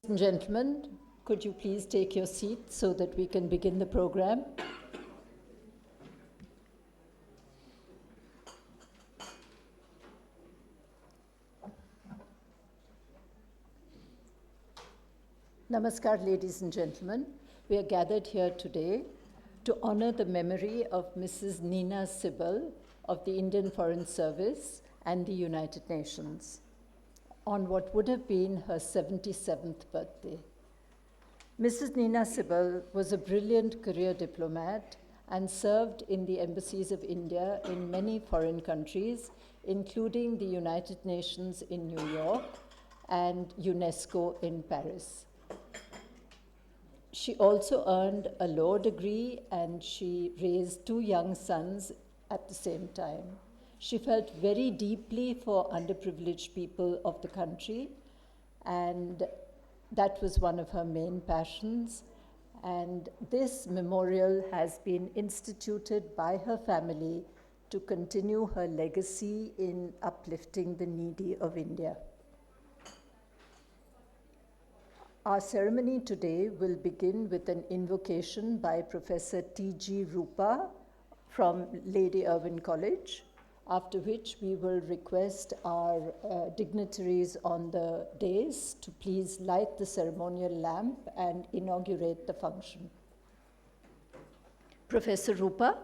and gentlemen, could you please take your seats so that we can begin the program? Namaskar, ladies and gentlemen. We are gathered here today to honor the memory of Mrs. Nina Sibal of the Indian Foreign Service and the United Nations on what would have been her 77th birthday. Mrs. Nina Sibal was a brilliant career diplomat and served in the embassies of India in many foreign countries, including the United Nations in New York and UNESCO in Paris. She also earned a law degree and she raised 2 young sons at the same time. She felt very deeply for underprivileged people of the country, and that was one of her main passions. And this memorial has been instituted by her family to continue her legacy in uplifting the needy of India. Our ceremony today will begin with an invocation by Professor T.G. Rupa from Lady Irwin College, after which we will request our dignitaries on the dais to please light the ceremonial lamp and inaugurate the function. Professor Rupa.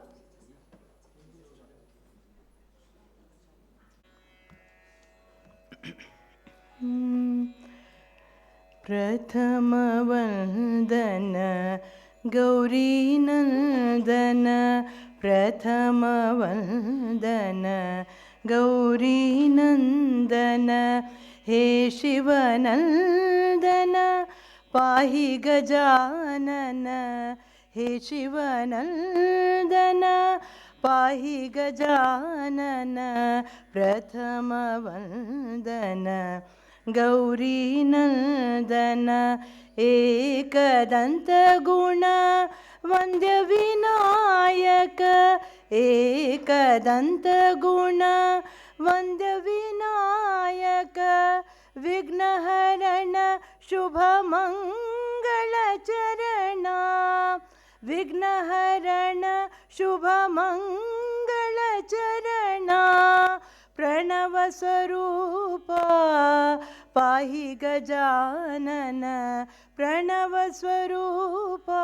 Prathama Vandana Gauri Nandana Prathama Vandana Gauri Nandana He Shiva Nandana Pahi Gajanana He Shiva Nandana Pahi Gajanana Prathama Vandana Gauri Nandana Ekadanta Guna Vandya Vinayaka Ekadanta Guna Vandya Vinayaka Vignaharana Shubha Mangala Charana Vignaharana Shubha Mangala Charana Pranava Swarupa Pahi Gajanana Pranava Swarupa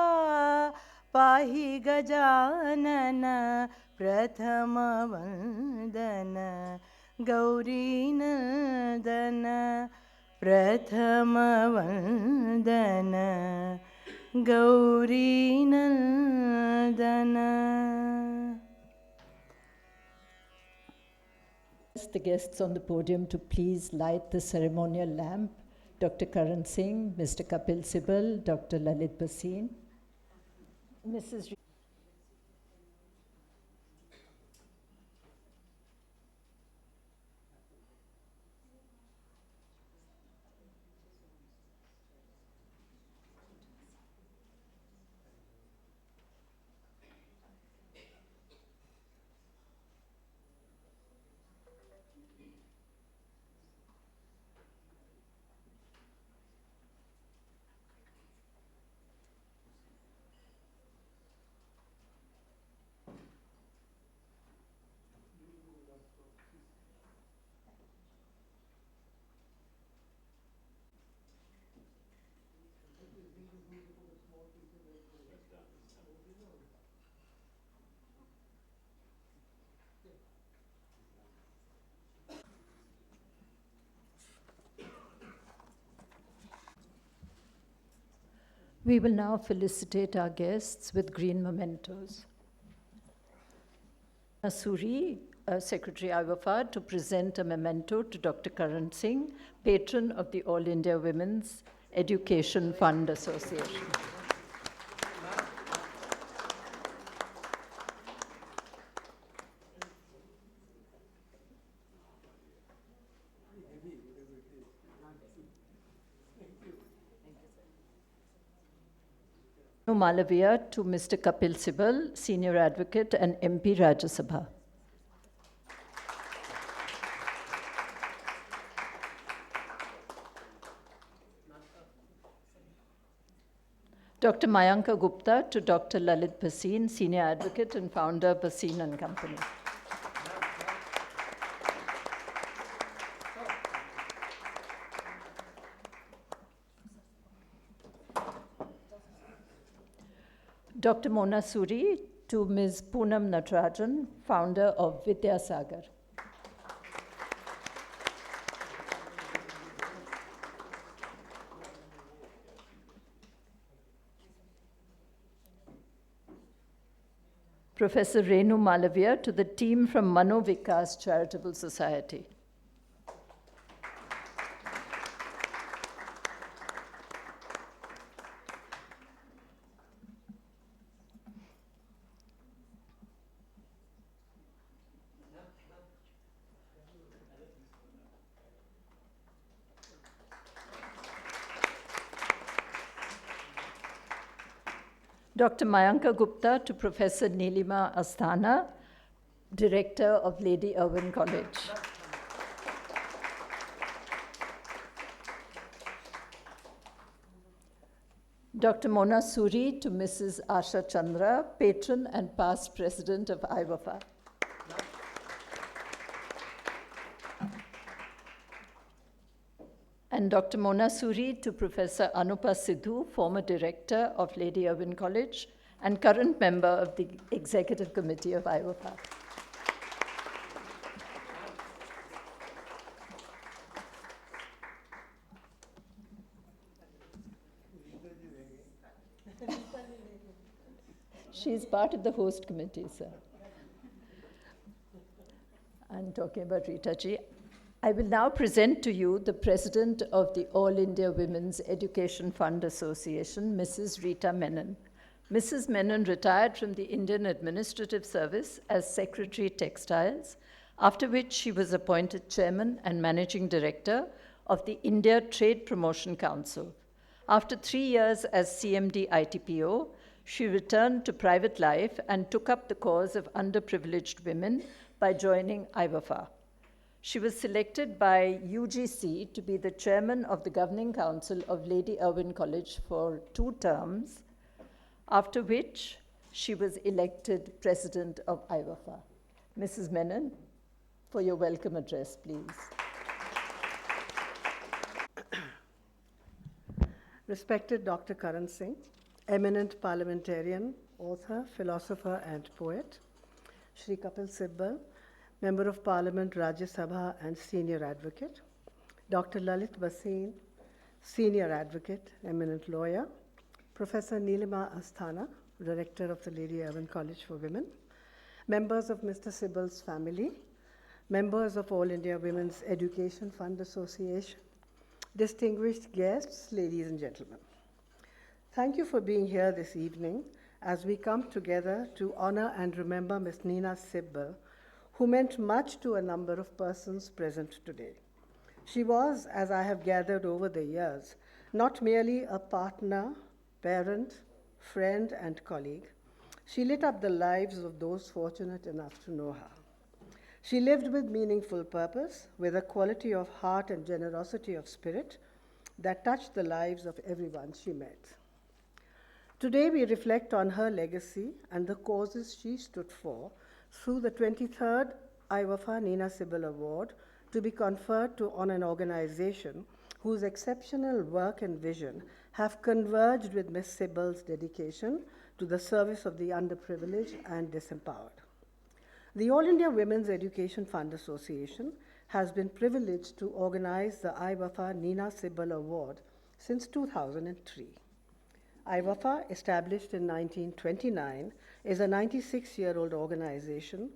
Pahi Gajanana Prathama Vandana Gauri Nandana Prathama Vandana Gauri Nandana. The guests on the podium to please light the ceremonial lamp. Dr. Karan Singh, Mr. Kapil Sibal, Dr. Lalit Bhasin, Mrs. We will now felicitate our guests with green mementos. Asuri, Secretary IWAFA, to present a memento to Dr. Karan Singh, patron of the All India Women's Education Fund Association. Malaviya to Mr. Kapil Sibal, Senior Advocate and MP Rajya Sabha. Dr. Mayanka Gupta to Dr. Lalit Bhasin, Senior Advocate and Founder, Bhasin and Company. Dr. Mona Suri to Ms. Poonam Natarajan, founder of Vidyasagar. Professor Renu Malavia to the team from Mano Vikas Charitable Society. Dr. Mayanka Gupta to Professor Nilima Asthana, Director of Lady Irwin College. Dr. Mona Suri to Mrs. Asha Chandra, Patron and Past President of IWAFA. And Dr. Mona Suri to Professor Anupa Sidhu, former Director of Lady Irwin College and current member of the Executive Committee of IWAFA. She is part of the host committee, sir. I'm talking about Rita ji. I will now present to you the President of the All India Women's Education Fund Association, Mrs. Rita Menon. Mrs. Menon retired from the Indian Administrative Service as Secretary Textiles, after which she was appointed Chairman and Managing Director of the India Trade Promotion Council. After 3 years as CMD ITPO, she returned to private life and took up the cause of underprivileged women by joining IWAFA. She was selected by UGC to be the chairman of the Governing Council of Lady Irwin College for 2 terms, after which she was elected president of IWAFA. Mrs. Menon, for your welcome address, please. Respected Dr. Karan Singh, eminent parliamentarian, author, philosopher, and poet, Shri Kapil Sibal, Member of Parliament, Rajya Sabha and Senior Advocate, Dr. Lalit Bhasin, Senior Advocate, eminent lawyer, Professor Nilima Asthana, Director of the Lady Irwin College for Women, members of Mr. Sibal's family, members of All India Women's Education Fund Association, distinguished guests, ladies and gentlemen. Thank you for being here this evening as we come together to honor and remember Ms. Nina Sibal, who meant much to a number of persons present today. She was, as I have gathered over the years, not merely a partner, parent, friend, and colleague. She lit up the lives of those fortunate enough to know her. She lived with meaningful purpose, with a quality of heart and generosity of spirit that touched the lives of everyone she met. Today we reflect on her legacy and the causes she stood for through the 23rd IWAFA Nina Sibal Award, to be conferred on an organization whose exceptional work and vision have converged with Ms. Sibal's dedication to the service of the underprivileged and disempowered. The All India Women's Education Fund Association has been privileged to organize the IWAFA Nina Sibal Award since 2003. IWAFA, established in 1929, is a 96-year-old organization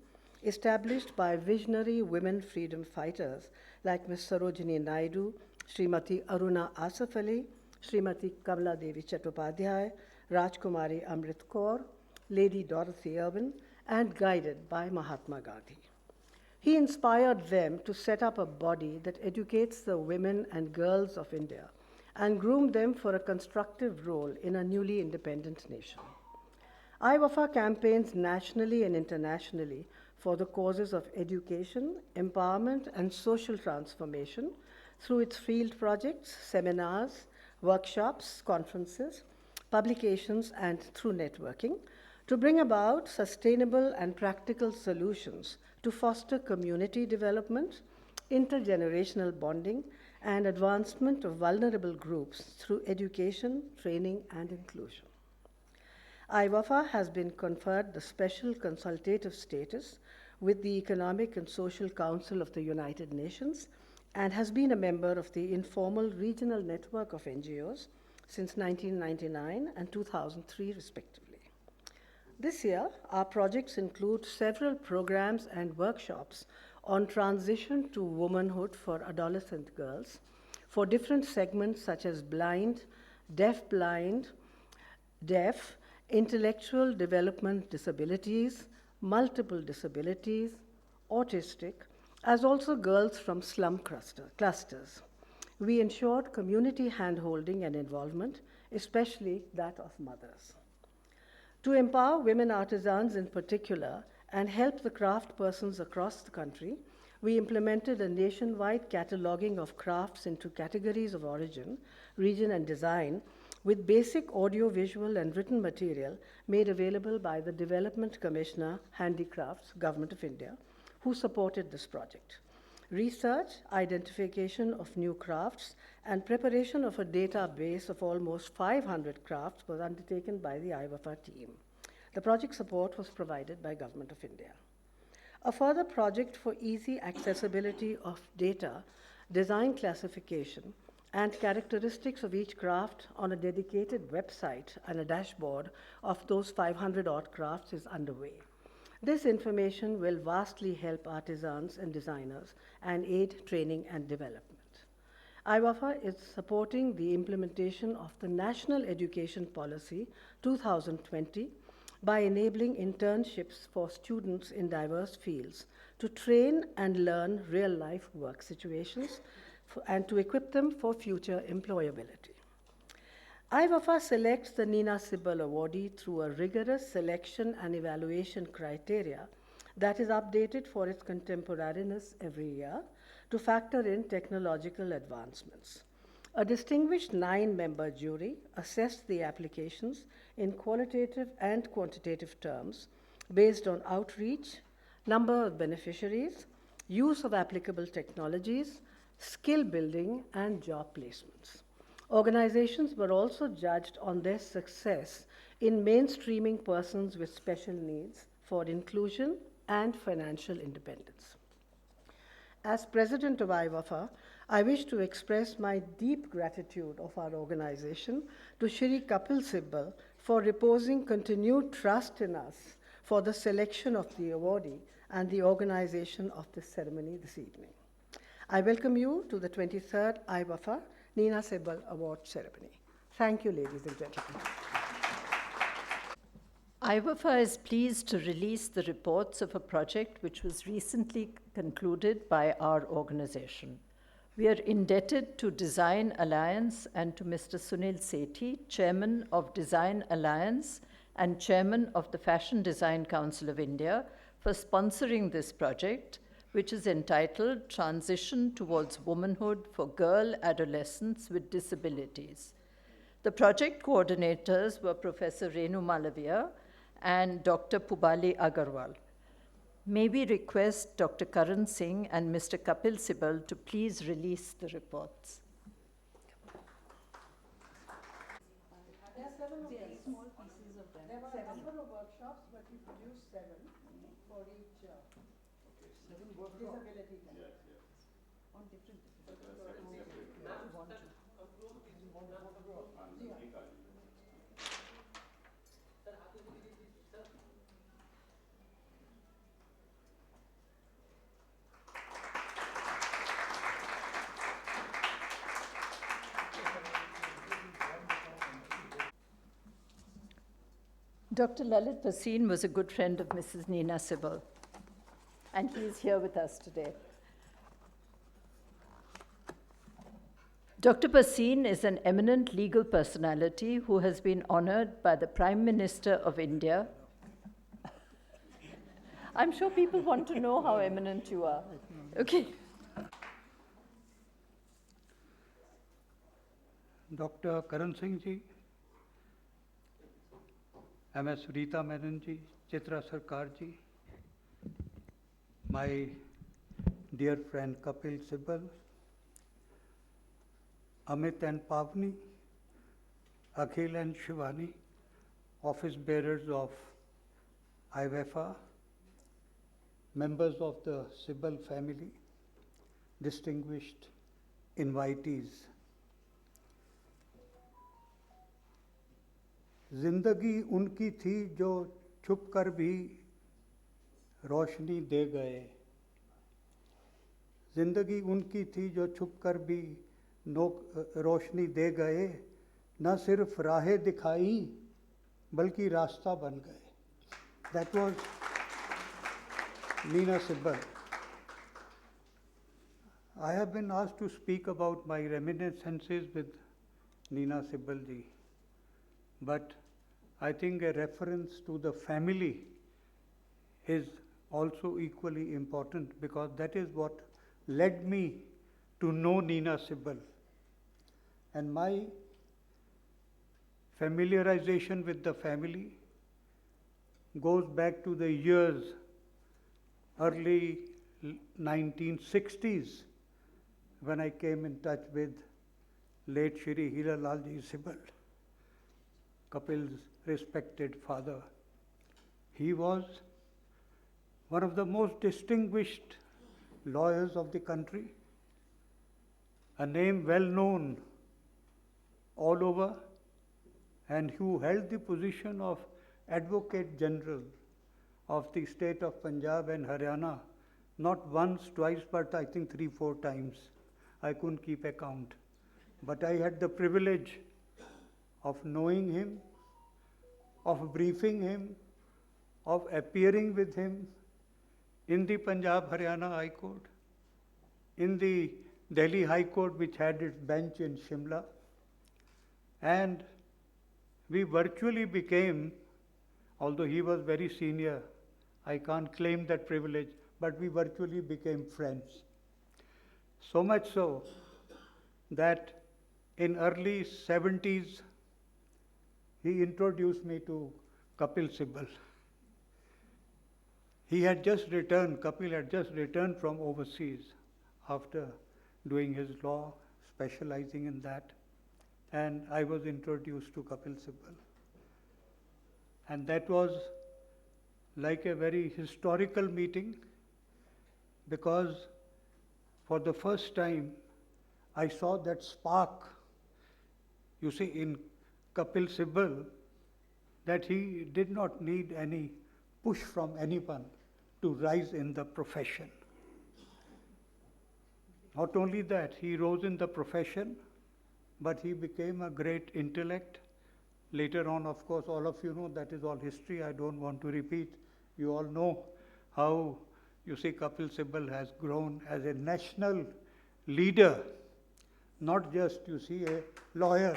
established by visionary women freedom fighters like Ms. Sarojini Naidu, Srimati Aruna Asaf Ali, Srimati Kamala Devi Chattopadhyay, Rajkumari Amrit Kaur, Lady Dorothy Irwin, and guided by Mahatma Gandhi. He inspired them to set up a body that educates the women and girls of India and groomed them for a constructive role in a newly independent nation. IWAFA campaigns nationally and internationally for the causes of education, empowerment, and social transformation through its field projects, seminars, workshops, conferences, publications, and through networking to bring about sustainable and practical solutions to foster community development, intergenerational bonding, and advancement of vulnerable groups through education, training, and inclusion. IWAFA has been conferred the special consultative status with the Economic and Social Council of the United Nations and has been a member of the informal regional network of NGOs since 1999 and 2003, respectively. This year, our projects include several programs and workshops on transition to womanhood for adolescent girls for different segments such as blind, deaf, intellectual development disabilities, multiple disabilities, autistic, as also girls from slum clusters. We ensured community handholding and involvement, especially that of mothers. To empower women artisans in particular and help the craft persons across the country, we implemented a nationwide cataloging of crafts into categories of origin, region, and design with basic audio, visual, and written material made available by the Development Commissioner, Handicrafts, Government of India, who supported this project. Research, identification of new crafts, and preparation of a database of almost 500 crafts was undertaken by the IWAFA team. The project support was provided by Government of India. A further project for easy accessibility of data, design classification, and characteristics of each craft on a dedicated website and a dashboard of those 500-odd crafts is underway. This information will vastly help artisans and designers and aid training and development. IWAFA is supporting the implementation of the National Education Policy 2020 by enabling internships for students in diverse fields to train and learn real-life work situations and to equip them for future employability. IWAFA selects the Nina Sibal awardee through a rigorous selection and evaluation criteria that is updated for its contemporaneous every year to factor in technological advancements. A distinguished 9-member jury assessed the applications in qualitative and quantitative terms based on outreach, number of beneficiaries, use of applicable technologies, skill building, and job placements. Organizations were also judged on their success in mainstreaming persons with special needs for inclusion and financial independence. As president of IWAFA, I wish to express my deep gratitude of our organization to Shri Kapil Sibal for reposing continued trust in us for the selection of the awardee and the organization of this ceremony this evening. I welcome you to the 23rd IWAFA Nina Sibal Award Ceremony. Thank you, ladies and gentlemen. IWAFA is pleased to release the reports of a project which was recently concluded by our organization. We are indebted to Design Alliance and to Mr. Sunil Sethi, Chairman of Design Alliance and Chairman of the Fashion Design Council of India, for sponsoring this project, which is entitled Transition Towards Womanhood for Girl Adolescents with Disabilities. The project coordinators were Professor Renu Malavia and Dr. Pubali Agarwal. May we request Dr. Karan Singh and Mr. Kapil Sibal to please release the reports. There are 7 of them. Small pieces of them. There were a number of workshops, but we produced 7 for each disability type. Yes, yes. On different Dr. Lalit Bhasin was a good friend of Mrs. Nina Sibal, and he is here with us today. Dr. Bhasin is an eminent legal personality who has been honored by the Prime Minister of India. I'm sure people want to know how eminent you are. Okay. Dr. Karan Singh ji, MS Rita Menon ji, Chitra Sarkar ji, my dear friend Kapil Sibal, Amit and Pavni, Akhil and Shivani, office bearers of IWEFA, members of the Sibal family, distinguished invitees. जिंदगी उनकी थी जो छुप कर भी रोशनी दे गए। जिंदगी उनकी थी जो छुप कर भी रोशनी दे गए, न सिर्फ राहें दिखाई बल्कि रास्ता बन गए। That was Nina Sibal. I have been asked to speak about my reminiscences with Nina Sibal ji, but I think a reference to the family is also equally important, because that is what led me to know Nina Sibal. And my familiarization with the family goes back to the years early 1960s, when I came in touch with late Shri Hiralal ji Sibal, Kapil's respected father. He was one of the most distinguished lawyers of the country, a name well known all over, and who held the position of Advocate General of the state of Punjab and Haryana, not once, twice, but I think 3-4 times. I couldn't keep account. But I had the privilege of knowing him, of briefing him, of appearing with him in the Punjab Haryana High Court, in the Delhi High Court, which had its bench in Shimla, and we virtually became, although he was very senior, I can't claim that privilege, but we virtually became friends. So much so that in early 70s, he introduced me to Kapil Sibal. He had just returned, Kapil had just returned from overseas after doing his law, specializing in that, and I was introduced to Kapil Sibal. And that was like a very historical meeting, because for the first time I saw that spark, you see, in Kapil Sibal, that he did not need any push from anyone to rise in the profession. Not only that, he rose in the profession, but he became a great intellect. Later on, of course, all of you know, that is all history. I don't want to repeat. You all know how, you see, Kapil Sibal has grown as a national leader, not just, you see, a lawyer.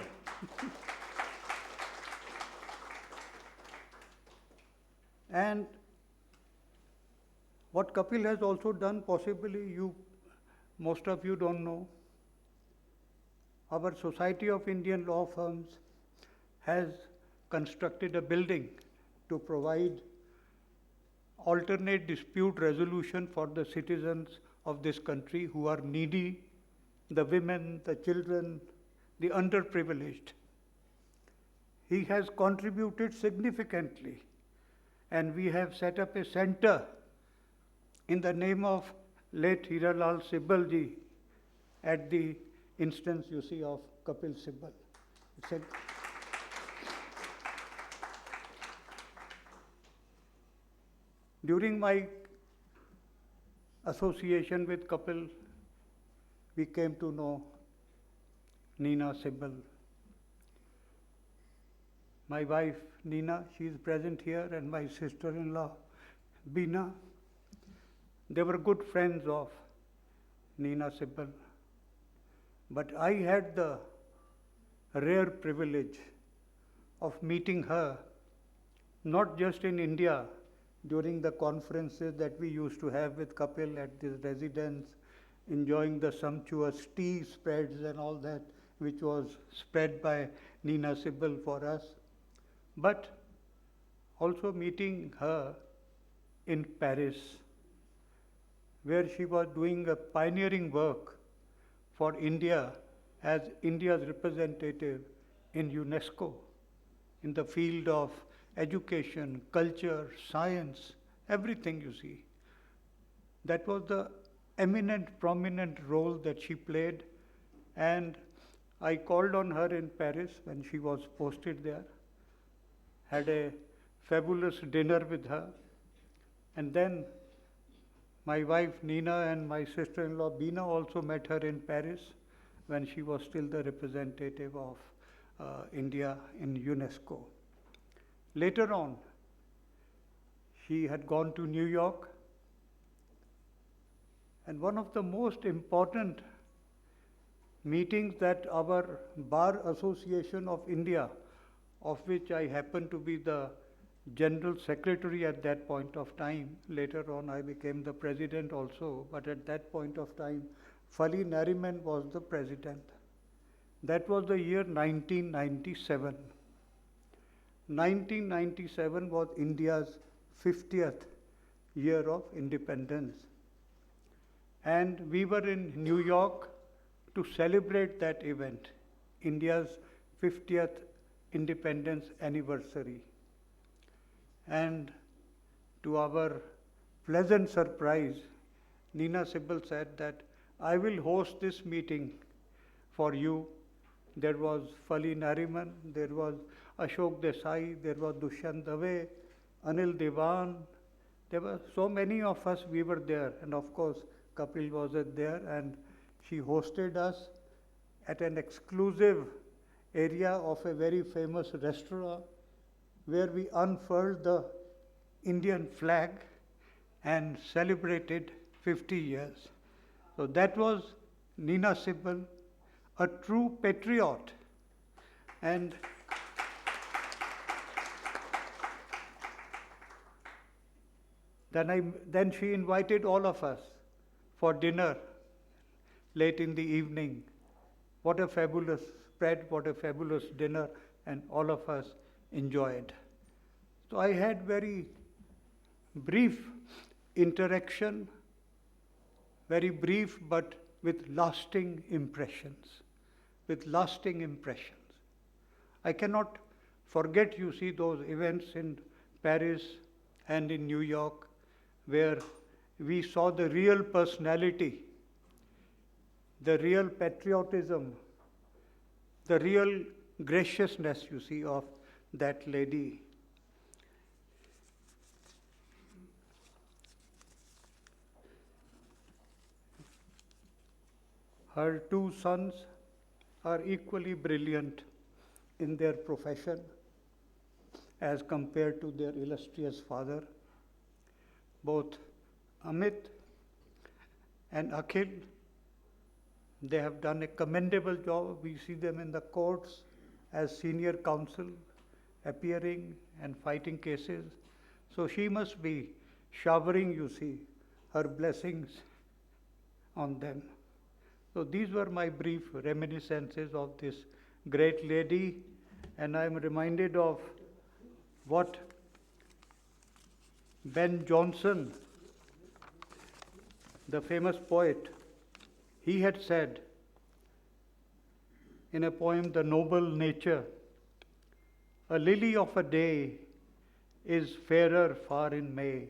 And what Kapil has also done, possibly most of you don't know, our Society of Indian Law Firms has constructed a building to provide alternate dispute resolution for the citizens of this country who are needy, the women, the children, the underprivileged. He has contributed significantly, and we have set up a center in the name of late Hiralal Sibal ji at the instance, you see, of Kapil Sibal. During my association with Kapil, we came to know Nina Sibal. My wife, Nina, she is present here, and my sister-in-law, Bina. They were good friends of Nina Sibal. But I had the rare privilege of meeting her, not just in India, during the conferences that we used to have with Kapil at his residence, enjoying the sumptuous tea spreads and all that, which was spread by Nina Sibal for us. But also meeting her in Paris, where she was doing a pioneering work for India as India's representative in UNESCO in the field of education, culture, science, everything you see. That was the eminent, prominent role that she played, and I called on her in Paris when she was posted there, had a fabulous dinner with her, and then my wife Nina and my sister-in-law Beena also met her in Paris when she was still the representative of India in UNESCO. Later on, she had gone to New York, and one of the most important meetings that our Bar Association of India, of which I happened to be the General Secretary at that point of time. Later on I became the President also, but at that point of time Fali Nariman was the President. That was the year 1997. 1997 was India's 50th year of independence. And we were in New York to celebrate that event, India's 50th independence anniversary. And to our pleasant surprise, Nina Sibal said that I will host this meeting for you. There was Fali Nariman, there was Ashok Desai, there was Dushyant Dave, Anil Devan. There were so many of us, we were there. And of course, Kapil was there, and she hosted us at an exclusive area of a very famous restaurant where we unfurled the Indian flag and celebrated 50 years. So that was Nina Sibal, a true patriot. And then she invited all of us for dinner late in the evening. What a fabulous spread, what a fabulous dinner, and all of us enjoyed. So I had very brief interaction, very brief but with lasting impressions, I cannot forget, you see, those events in Paris and in New York where we saw the real personality, the real patriotism, the real graciousness, you see, of that lady. Her two sons are equally brilliant in their profession as compared to their illustrious father. Both Amit and Akhil, they have done a commendable job. We see them in the courts as senior counsel, appearing and fighting cases. So she must be showering, you see, her blessings on them. So these were my brief reminiscences of this great lady, and I am reminded of what Ben Jonson, the famous poet, he had said in a poem, The Noble Nature, "A lily of a day is fairer far in May,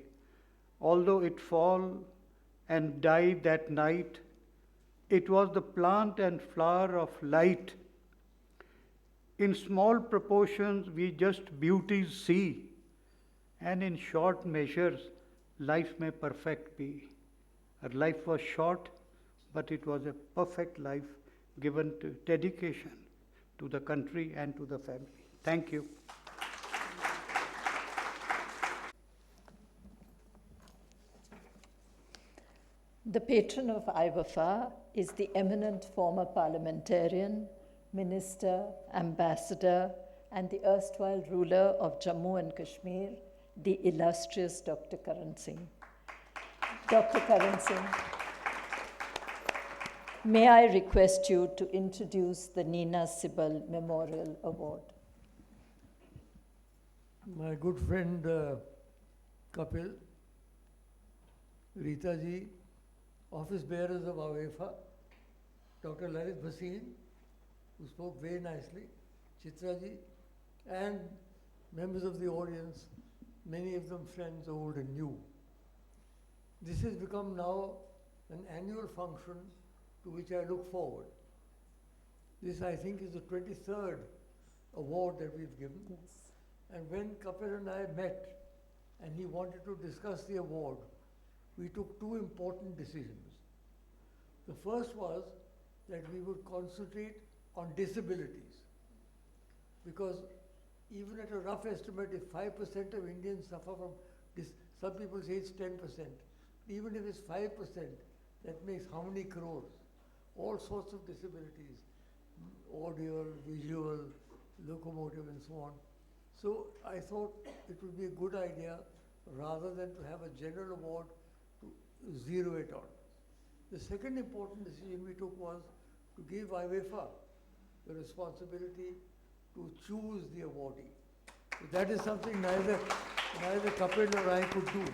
although it fall and die that night, it was the plant and flower of light. In small proportions we just beauties see, and in short measures life may perfect be." Her life was short, but it was a perfect life given to dedication to the country and to the family. Thank you. The patron of IWAFA is the eminent former parliamentarian, minister, ambassador, and the erstwhile ruler of Jammu and Kashmir, the illustrious Dr. Karan Singh. Dr. Karan Singh, may I request you to introduce the Nina Sibal Memorial Award. my good friend Kapil, Rita ji, office bearers of AWEFA, Dr. Lalit Bhasin, who spoke very nicely, Chitra ji, and members of the audience, many of them friends old and new. This has become now an annual function to which I look forward. This, I think, is the 23rd award that we've given. Yes. And when Kapil and I met and he wanted to discuss the award, we took two important decisions. The first was that we would concentrate on disabilities, because even at a rough estimate, if 5% of Indians suffer from some people say it's 10%. Even if it's 5%, that makes how many crores? All sorts of disabilities, audio, visual, locomotive, and so on. So I thought it would be a good idea, rather than to have a general award, to zero it on. The second important decision we took was to give AWEFA the responsibility to choose the awardee. So that is something neither Kapil or I could do.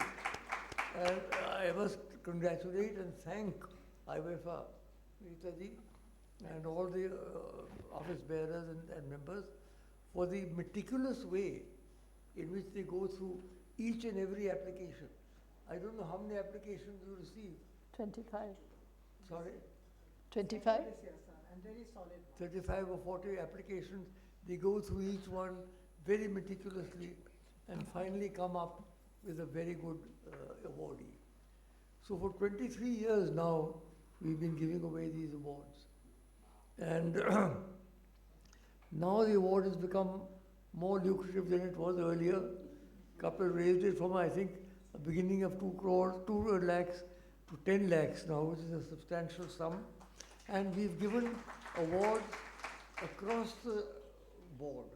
And I must congratulate and thank AWEFA, Rita ji, and all the office bearers and members for the meticulous way in which they go through each and every application. I don't know how many applications you receive. 25. Sorry? 25? Yes, sir, and very solid. 35 or 40 applications. They go through each one very meticulously and finally come up with a very good awardee. So for 23 years now, we've been giving away these awards. And now the award has become more lucrative than it was earlier. Kapil raised it from, I think, a beginning of 2 lakhs to 10 lakhs now, which is a substantial sum. And we've given awards across the board,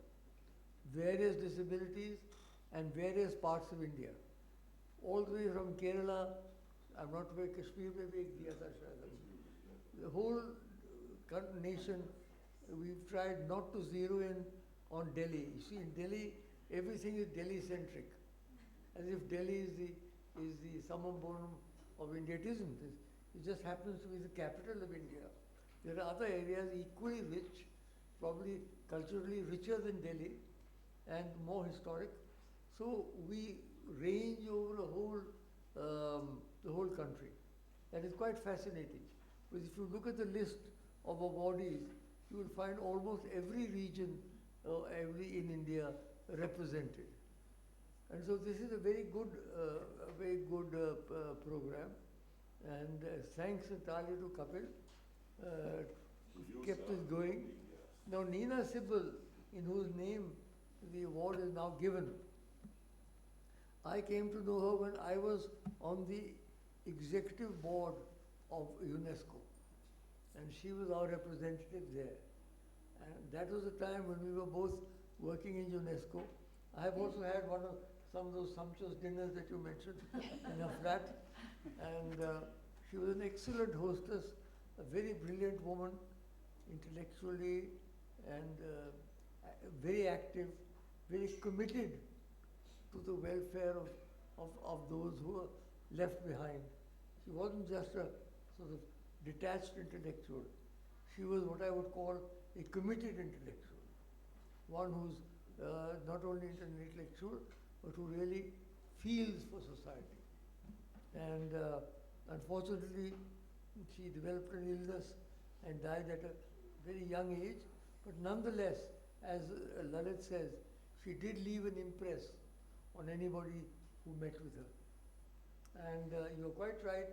various disabilities and various parts of India. All the way from Kerala, I'm not aware, Kashmir mein bhi ek diya tha shayad. The whole nation, we've tried not to zero in on Delhi. You see, in Delhi, everything is Delhi-centric, as if Delhi is the summum bonum of India. It isn't. It just happens to be the capital of India. There are other areas equally rich, probably culturally richer than Delhi, and more historic. So we range over the whole country. That is quite fascinating. Because if you look at the list of awardees, you will find almost every region in India represented. And so this is a very good program. And thanks entirely to Kapil, kept this going. Now Nina Sibal, in whose name the award is now given, I came to know her when I was on the executive board of UNESCO, and she was our representative there. And that was the time when we were both working in UNESCO. I have also had some of those sumptuous dinners that you mentioned in her flat, and she was an excellent hostess, a very brilliant woman, intellectually, and very active, very committed to the welfare of those who are left behind. She wasn't just a sort of detached intellectual. She was what I would call a committed intellectual, one who's not only an intellectual, but who really feels for society. And unfortunately, she developed an illness and died at a very young age. But nonetheless, as Lalit says, she did leave an impress on anybody who met with her. And you're quite right,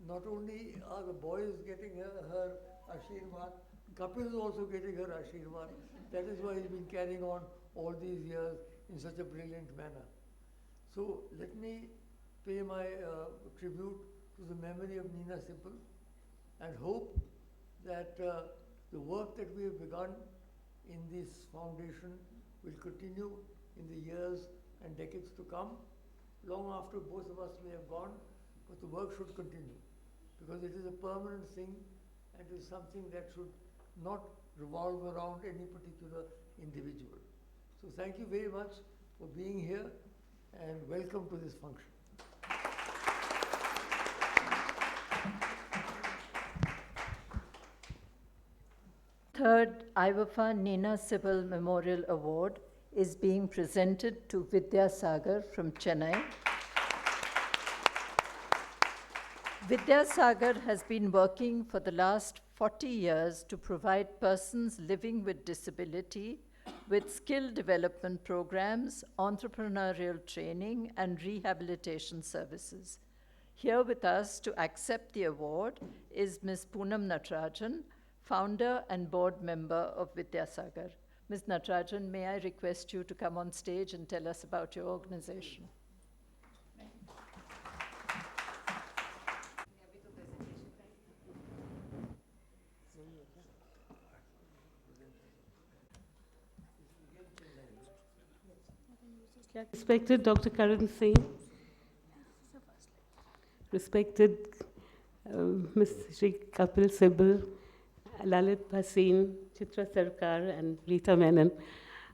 not only are the boys getting her Ashirwad, Kapil is also getting her Ashirwad. That is why he's been carrying on all these years in such a brilliant manner. So let me pay my tribute to the memory of Nina Sibal and hope that the work that we have begun in this foundation will continue in the years and decades to come, long after both of us may have gone, but the work should continue, because it is a permanent thing and it is something that should not revolve around any particular individual. So thank you very much for being here and welcome to this function. Third IWFA Nina Sibal Memorial Award is being presented to Vidya Sagar from Chennai. Vidya Sagar has been working for the last 40 years to provide persons living with disability with skill development programs, entrepreneurial training, and rehabilitation services. Here with us to accept the award is Ms. Poonam Natarajan, founder and board member of Vidya Sagar. Ms. Natarajan, may I request you to come on stage and tell us about your organization? Respected Dr. Karan Singh, respected Ms. Shri Kapil Sibal, Lalit Bhasin, Chitra Sarkar, and Rita Menon.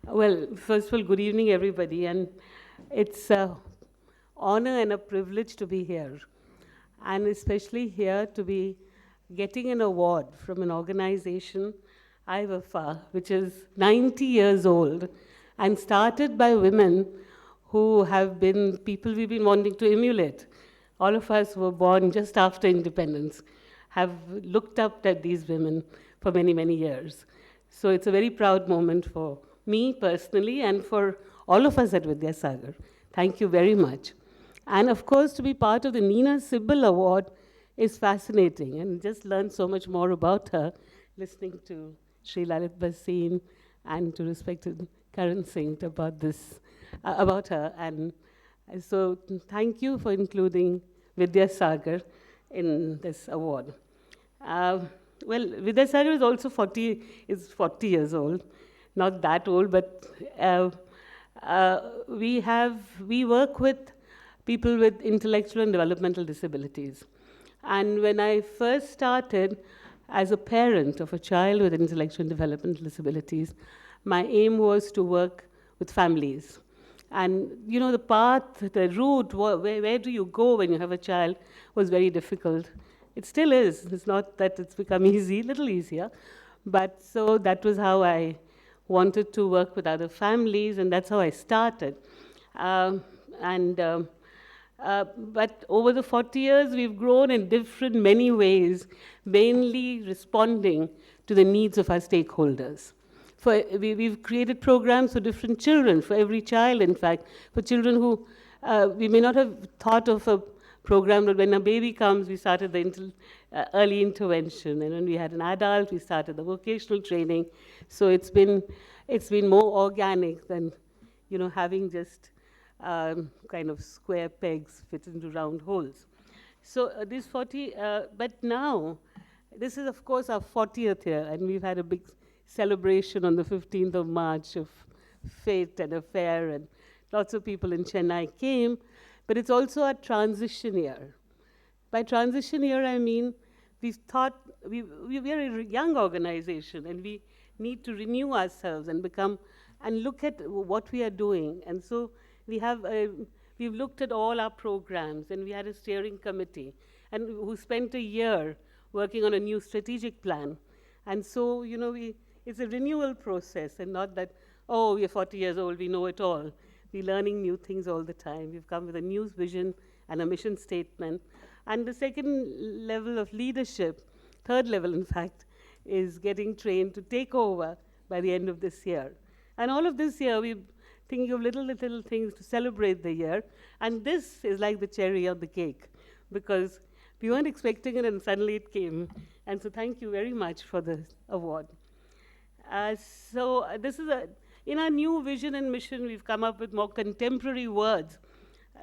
Well, first of all, good evening, everybody, and it's an honor and a privilege to be here, and especially here to be getting an award from an organization, IWFA, which is 90 years old, and started by women who have been people we've been wanting to emulate. All of us were born just after independence, have looked up at these women for many, many years. So it's a very proud moment for me personally and for all of us at Vidya Sagar. Thank you very much. And of course, to be part of the Nina Sibal Award is fascinating, and just learned so much more about her, listening to Sri Lalit Bhasin and to respected Karan Singh about this, about her. And so thank you for including Vidya Sagar in this award. Well, Vidya Sagar is also 40 years old, not that old, but we work with people with intellectual and developmental disabilities. And when I first started as a parent of a child with intellectual and developmental disabilities, my aim was to work with families. And you know, the path, the route, where do you go when you have a child was very difficult. It still is. It's not that it's become easy, a little easier. But so that was how I wanted to work with other families, and that's how I started. But over the 40 years, we've grown in many ways, mainly responding to the needs of our stakeholders. We've created programs for different children, for every child, in fact, for children who we may not have thought of a program, but when a baby comes, we started the early intervention, and when we had an adult, we started the vocational training. So it's been more organic than, you know, having just kind of square pegs fit into round holes. So but now, this is of course our 40th year, and we've had a big celebration on the 15th of March of fete and a fair, and lots of people in Chennai came, but it's also a transition year. By transition year, I mean, we've thought, we are a young organization, and we need to renew ourselves and look at what we are doing. And so we've looked at all our programs, and we had a steering committee, and who spent a year working on a new strategic plan. And so, you know, it's a renewal process, and not that, oh, we're 40 years old, we know it all. We're learning new things all the time. We've come with a new vision and a mission statement. And the second level of leadership, third level, in fact, is getting trained to take over by the end of this year. And all of this year, we're thinking of little things to celebrate the year. And this is like the cherry on the cake, because we weren't expecting it, and suddenly it came. And so thank you very much for the award. This is in our new vision and mission, we've come up with more contemporary words,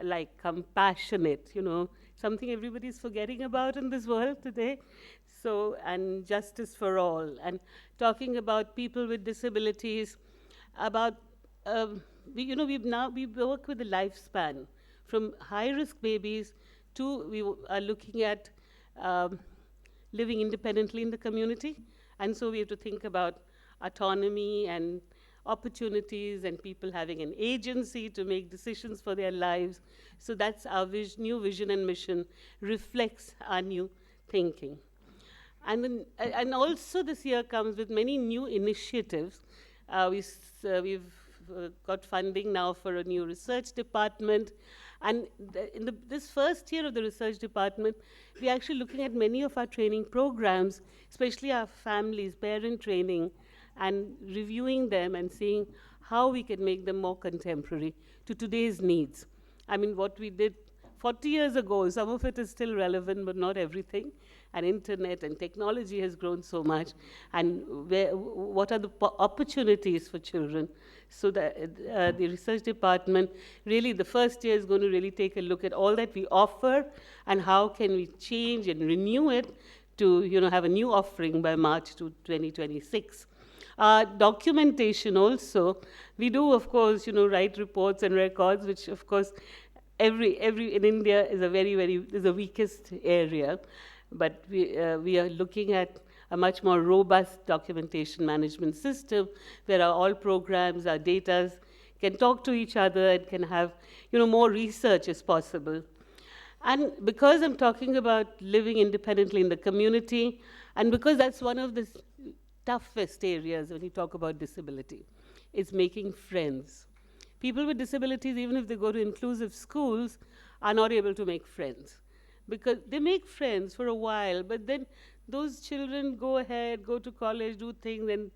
like compassionate, you know, something everybody's forgetting about in this world today. So, and justice for all, and talking about people with disabilities, about, we work with the lifespan, from high-risk babies to, we are looking at living independently in the community. And so we have to think about autonomy and opportunities and people having an agency to make decisions for their lives. So that's our new vision and mission, reflects our new thinking. And also this year comes with many new initiatives. We've got funding now for a new research department. And this first year of the research department, we're actually looking at many of our training programs, especially our families, parent training, and reviewing them and seeing how we can make them more contemporary to today's needs. I mean, what we did 40 years ago, some of it is still relevant, but not everything. And internet and technology has grown so much. And what are the opportunities for children? So the research department, really the first year is going to really take a look at all that we offer and how can we change and renew it to have a new offering by March to 2026. Documentation also, we do of course write reports and records, which of course every in India is is the weakest area, but we are looking at a much more robust documentation management system where all programs, our data can talk to each other and can have more research as possible. And because I'm talking about living independently in the community, and because that's one of the toughest areas when you talk about disability, is making friends. People with disabilities, even if they go to inclusive schools, are not able to make friends. Because they make friends for a while, but then those children go ahead, go to college, do things, and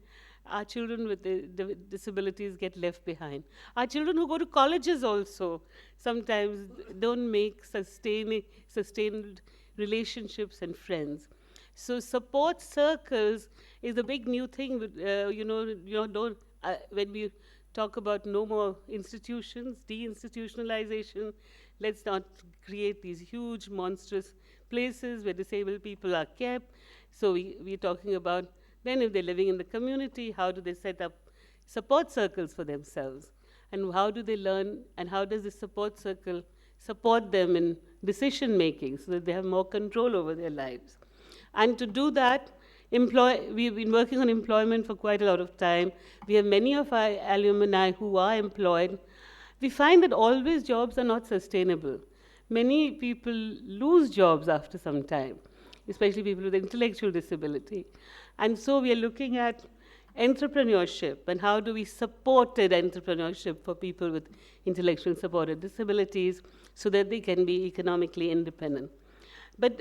our children with the disabilities get left behind. Our children who go to colleges also sometimes don't make sustained relationships and friends. So support circles is a big new thing. When we talk about no more institutions, deinstitutionalization, let's not create these huge, monstrous places where disabled people are kept. So we're talking about then if they're living in the community, how do they set up support circles for themselves? And how do they learn, and how does the support circle support them in decision making so that they have more control over their lives? And to do that, we've been working on employment for quite a lot of time. We have many of our alumni who are employed. We find that always jobs are not sustainable. Many people lose jobs after some time, especially people with intellectual disability. And so we are looking at entrepreneurship and how do we support entrepreneurship for people with intellectual supported disabilities so that they can be economically independent. But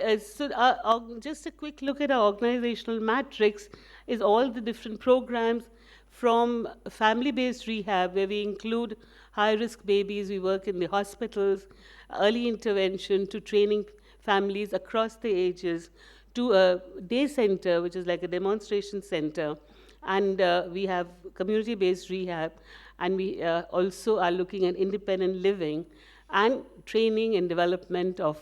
just a quick look at our organizational matrix is all the different programs from family-based rehab, where we include high-risk babies, we work in the hospitals, early intervention, to training families across the ages, to a day center, which is like a demonstration center, and we have community-based rehab, and we also are looking at independent living and training and development of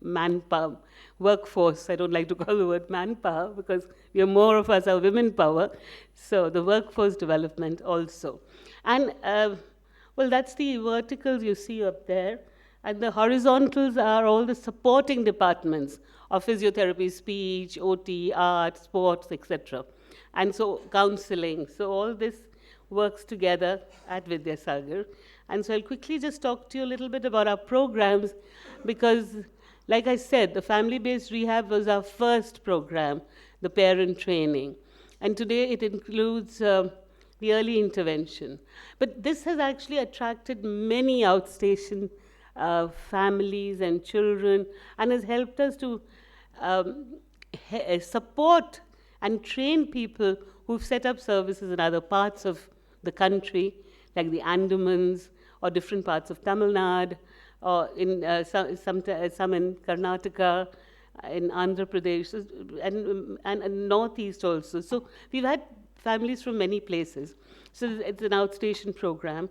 manpower, workforce. I don't like to call the word manpower because more of us are women power. So the workforce development also. And well, that's the verticals you see up there. And the horizontals are all the supporting departments of physiotherapy, speech, OT, art, sports, etc. And so counseling. So all this works together at Vidyasagar. And so I'll quickly just talk to you a little bit about our programs because, like I said, the family-based rehab was our first program, the parent training. And today it includes the early intervention. But this has actually attracted many outstation families and children and has helped us to support and train people who've set up services in other parts of the country, like the Andamans or different parts of Tamil Nadu, or in some in Karnataka, in Andhra Pradesh, and Northeast also. So we've had families from many places. So it's an outstation program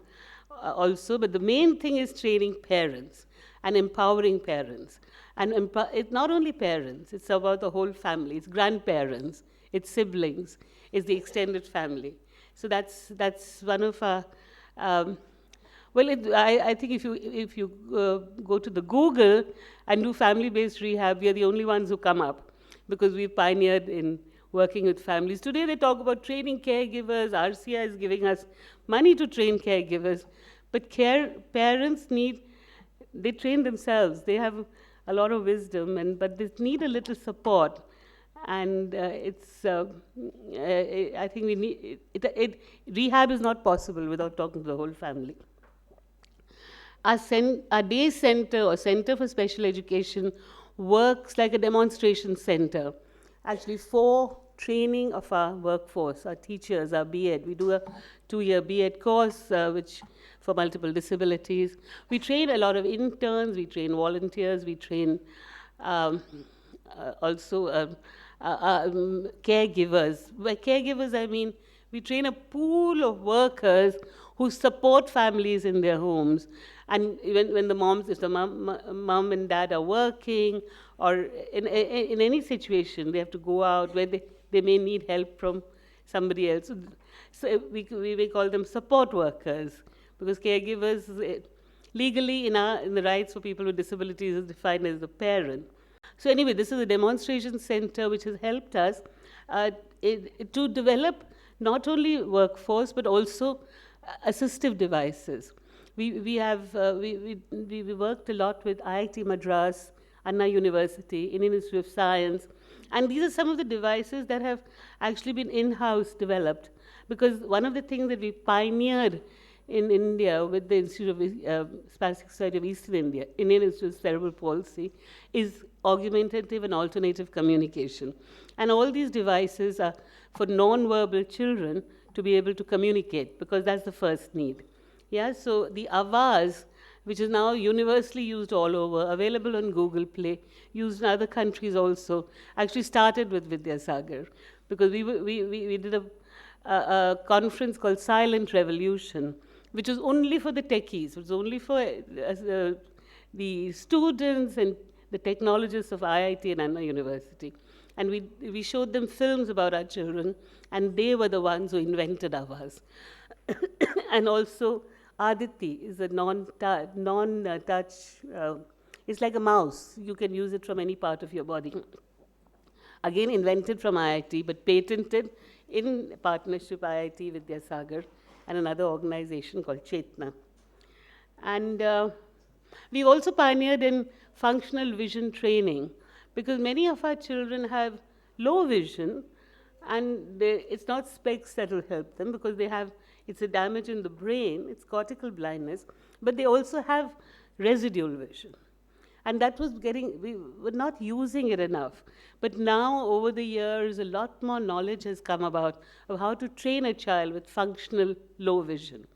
also, but the main thing is training parents and empowering parents. And it's not only parents, it's about the whole family. It's grandparents, it's siblings, it's the extended family. So that's one of our I think if you go to the Google and do family-based rehab, we are the only ones who come up because we pioneered in working with families. Today they talk about training caregivers. RCI is giving us money to train caregivers. But parents they train themselves. They have a lot of wisdom, but they need a little support. And I think we need, rehab is not possible without talking to the whole family. Our day center or center for special education works like a demonstration center, actually for training of our workforce, our teachers, our B.Ed. We do a 2-year B.Ed course, which for multiple disabilities. We train a lot of interns, we train volunteers, we train also caregivers. By caregivers, I mean we train a pool of workers who support families in their homes. And when if the mom and dad are working, or in any situation, they have to go out where they may need help from somebody else. So we call them support workers, because caregivers, legally in the rights for people with disabilities, is defined as the parent. So anyway, this is a demonstration center which has helped us to develop not only workforce but also assistive devices. We worked a lot with IIT Madras, Anna University, Indian Institute of Science, and these are some of the devices that have actually been in-house developed. Because one of the things that we pioneered in India with the Institute of Spastic Society of Eastern India, Indian Institute of Cerebral Palsy, is augmentative and alternative communication. And all these devices are for non-verbal children to be able to communicate, because that's the first need. Yeah, so the Avaz, which is now universally used all over, available on Google Play, used in other countries also, actually started with Vidyasagar, because we did a conference called Silent Revolution, which was only for the techies. It was only for the students and the technologists of IIT and Anna University. And we showed them films about our children, and they were the ones who invented Avaz. And also, Aditi is a non-touch, it's like a mouse. You can use it from any part of your body. Again, invented from IIT, but patented in partnership IIT Vidyasagar and another organization called Chetna. And we also pioneered in functional vision training, because many of our children have low vision, and it's not specs that will help them, because it's a damage in the brain, it's cortical blindness, but they also have residual vision. And that was we were not using it enough. But now, over the years, a lot more knowledge has come about of how to train a child with functional low vision.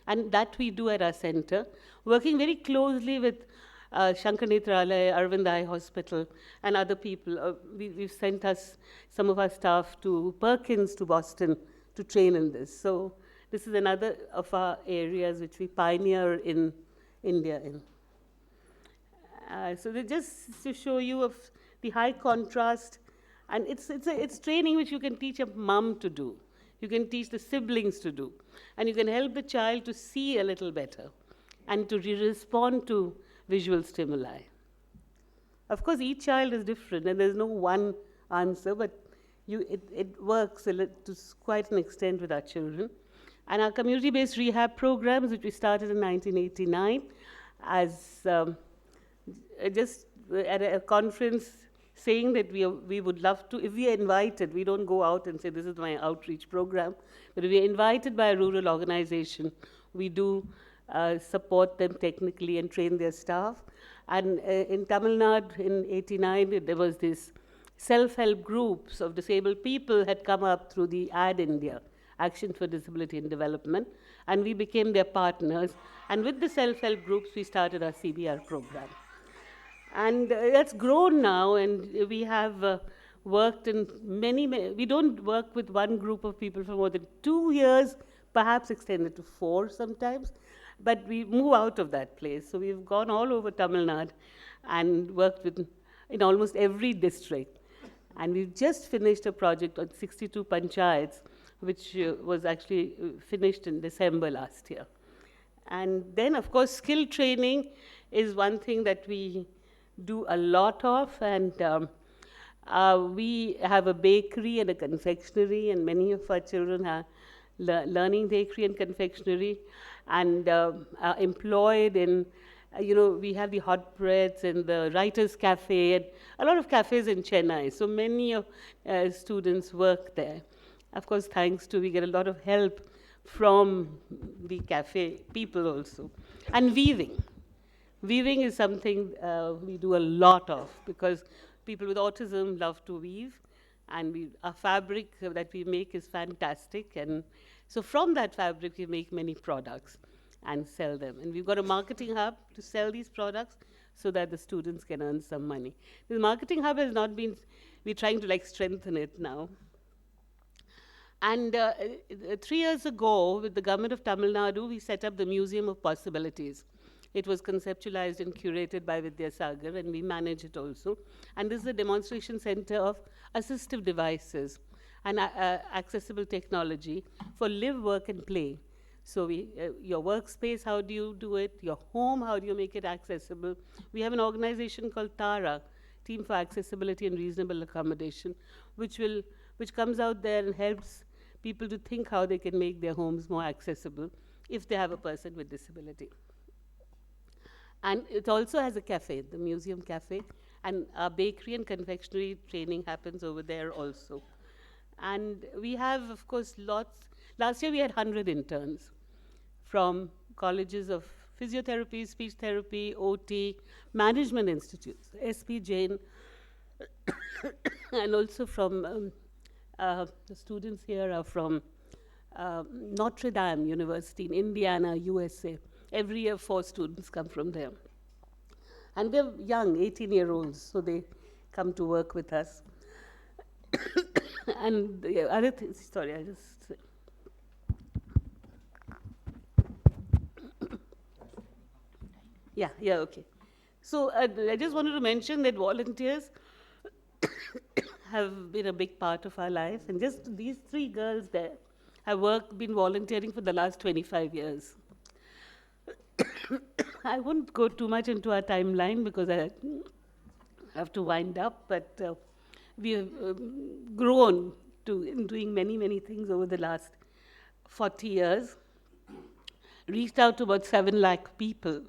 And that we do at our center, working very closely with Shankar Netralaya, Arvind Eye Hospital, and other people. We've sent some of our staff to Perkins, to Boston, to train in this. So this is another of our areas which we pioneer in India in. So just to show you of the high contrast, and it's training which you can teach a mom to do. You can teach the siblings to do, and you can help the child to see a little better and to respond to visual stimuli. Of course, each child is different, and there's no one answer, but it works to quite an extent with our children. And our community-based rehab programs, which we started in 1989, as just at a conference saying that we would love to, if we are invited, we don't go out and say, this is my outreach program, but if we are invited by a rural organization, we do support them technically and train their staff. And in Tamil Nadu in '89, there was this self-help groups of disabled people had come up through the AD India, Action for Disability and Development, and we became their partners. And with the self-help groups, we started our CBR program. And that's grown now, and we have worked in we don't work with one group of people for more than 2 years, perhaps extended to 4 sometimes, but we move out of that place. So we've gone all over Tamil Nadu and worked in almost every district. And we've just finished a project on 62 panchayats, which was actually finished in December last year. And then, of course, skill training is one thing that we do a lot of, and We have a bakery and a confectionery, and many of our children are learning bakery and confectionery, and are employed in, we have the hot breads and the writers' cafe, and a lot of cafes in Chennai. So many of students work there. Of course, we get a lot of help from the cafe people also. And weaving. Weaving is something we do a lot of, because people with autism love to weave, and our fabric that we make is fantastic. And so from that fabric, we make many products and sell them. And we've got a marketing hub to sell these products so that the students can earn some money. The marketing hub has not been, we're trying to strengthen it now. And 3 years ago, with the government of Tamil Nadu, we set up the Museum of Possibilities. It was conceptualized and curated by Vidyasagar, and we manage it also. And this is a demonstration center of assistive devices and accessible technology for live, work, and play. So your workspace, how do you do it? Your home, how do you make it accessible? We have an organization called TARA, Team for Accessibility and Reasonable Accommodation, which comes out there and helps people to think how they can make their homes more accessible if they have a person with disability. And it also has a cafe, the museum cafe, and our bakery and confectionery training happens over there also. And we have, of course, lots. Last year we had 100 interns from colleges of physiotherapy, speech therapy, OT, management institutes, SP Jain, and also from the students here are from Notre Dame University in Indiana, USA. Every year, 4 students come from there. And they're young, 18-year-olds, so they come to work with us. And the other thing, sorry, I just... Yeah, okay. So I just wanted to mention that volunteers have been a big part of our life. And just these 3 girls there have been volunteering for the last 25 years. I won't go too much into our timeline because I have to wind up, but we have grown in doing many, many things over the last 40 years. Reached out to about 7 lakh people.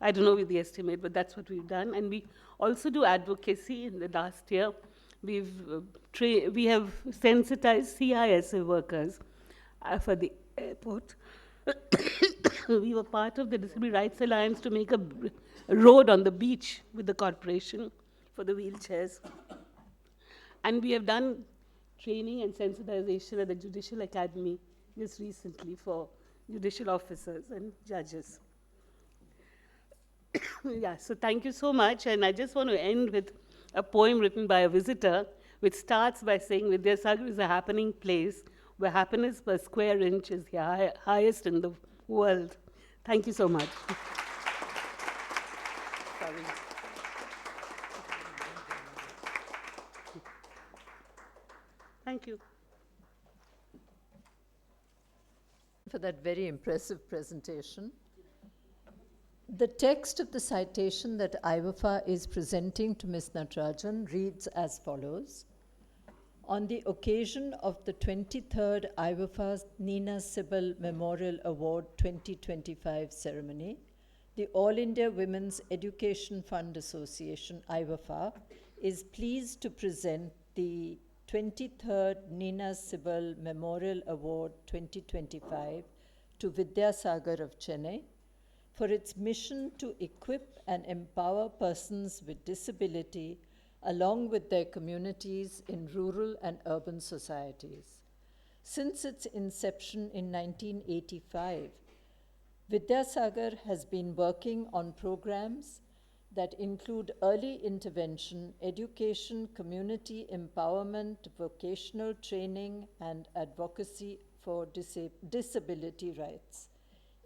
I don't know the estimate, but that's what we've done. And we also do advocacy. In the last year, we have sensitized CISA workers for the airport. We were part of the Disability Rights Alliance to make a road on the beach with the corporation for the wheelchairs. And we have done training and sensitization at the Judicial Academy just recently for judicial officers and judges. Yeah, so thank you so much. And I just want to end with a poem written by a visitor, which starts by saying, Vidyasagar is a happening place where happiness per square inch is the highest in the world. Thank you so much. Sorry. Thank you. For that very impressive presentation. The text of the citation that IWFA is presenting to Ms. Natarajan reads as follows. On the occasion of the 23rd IWFA Nina Sibal Memorial Award 2025 ceremony, the All India Women's Education Fund Association, IWFA, is pleased to present the 23rd Nina Sibal Memorial Award 2025 to Vidyasagar of Chennai for its mission to equip and empower persons with disability along with their communities in rural and urban societies. Since its inception in 1985, Vidyasagar has been working on programs that include early intervention, education, community empowerment, vocational training, and advocacy for disability rights.